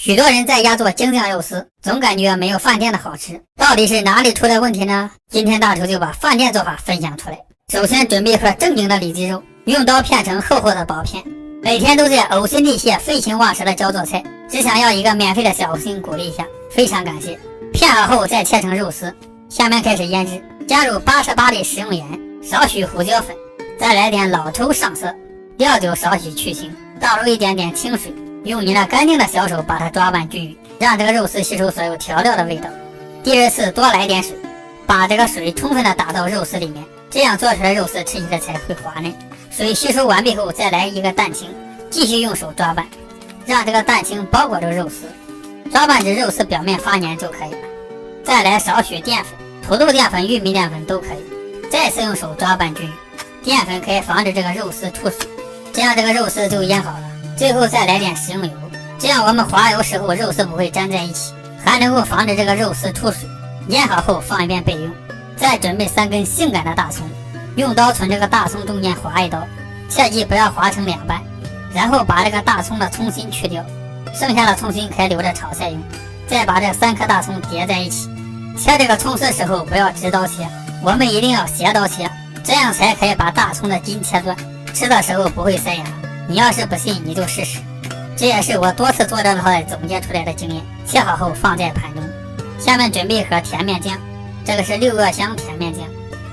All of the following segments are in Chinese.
许多人在家做精酱肉丝，总感觉没有饭店的好吃，到底是哪里出了问题呢？今天大厨就把饭店做法分享出来。首先准备一块正经的里脊肉，用刀片成厚厚的薄片。每天都在呕心沥血、废寝忘食的教做菜，只想要一个免费的小心鼓励一下，非常感谢。片好后再切成肉丝，下面开始腌制，加入88粒食用盐，少许胡椒粉，再来点老抽上色，料酒少许去腥，倒入一点点清水，用你那干净的小手把它抓拌均匀，让这个肉丝吸收所有调料的味道。第二次多来点水，把这个水充分的打到肉丝里面，这样做出来肉丝吃起来才会滑嫩。水吸收完毕后，再来一个蛋清，继续用手抓拌，让这个蛋清包裹着肉丝，抓拌至肉丝表面发黏就可以了。再来少许淀粉，土豆淀粉、玉米淀粉都可以，再次用手抓拌均匀。淀粉可以防止这个肉丝出水，这样这个肉丝就腌好了。最后再来点食用油，这样我们滑油时候肉丝不会粘在一起，还能够防止这个肉丝出水。腌好后放一边备用。再准备3根性感的大葱，用刀从这个大葱中间划一刀，切记不要划成2半，然后把这个大葱的葱心去掉，剩下的葱心可以留着炒菜用。再把这3颗大葱叠在一起，切这个葱丝时候不要直刀切，我们一定要斜刀切，这样才可以把大葱的筋切断，吃的时候不会塞牙。你要是不信你就试试，这也是我多次做这道菜总结出来的经验。切好后放在盘中。下面准备一盒甜面酱，这个是6个香甜面酱，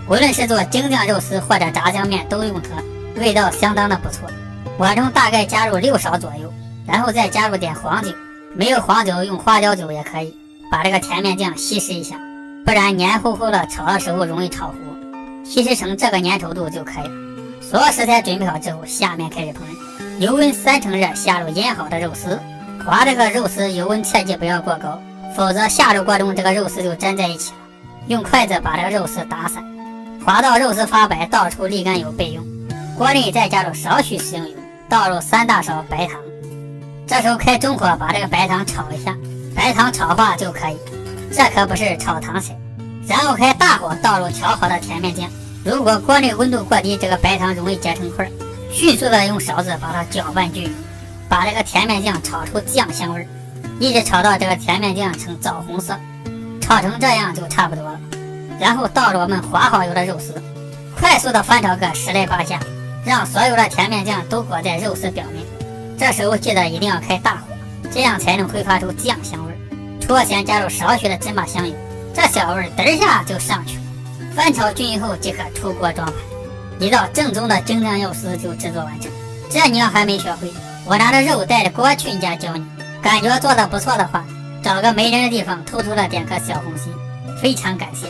无论是做京酱肉丝或者炸酱面都用它，味道相当的不错。碗中大概加入6勺左右，然后再加入点黄酒，没有黄酒用花椒酒也可以，把这个甜面酱稀释一下，不然黏糊糊的炒的时候容易炒糊，稀释成这个粘稠度就可以了。所有食材准备好之后，下面开始烹饪。油温3成热，下入腌好的肉丝，划这个肉丝油温切记不要过高，否则下入锅中这个肉丝就粘在一起了。用筷子把这个肉丝打散，划到肉丝发白，倒出沥干油备用。锅内再加入少许食用油，倒入3大勺白糖，这时候开中火把这个白糖炒一下，白糖炒化就可以，这可不是炒糖菜。然后开大火倒入调好的甜面酱，如果锅内温度过低，这个白糖容易结成块，迅速的用勺子把它搅拌均匀，把这个甜面酱炒出酱香味，一直炒到这个甜面酱呈枣红色，炒成这样就差不多了。然后倒入我们划好油的肉丝，快速的翻炒个10来8下，让所有的甜面酱都裹在肉丝表面。这时候记得一定要开大火，这样才能挥发出酱香味。出锅前加入少许的芝麻香油，这小味嘚下就上去了。翻炒均匀后即可出锅装盘，一道正宗的京酱肉丝就制作完成。这你要还没学会，我拿着肉带着锅去你家教你。感觉做的不错的话，找个没人的地方偷偷的点颗小红心，非常感谢。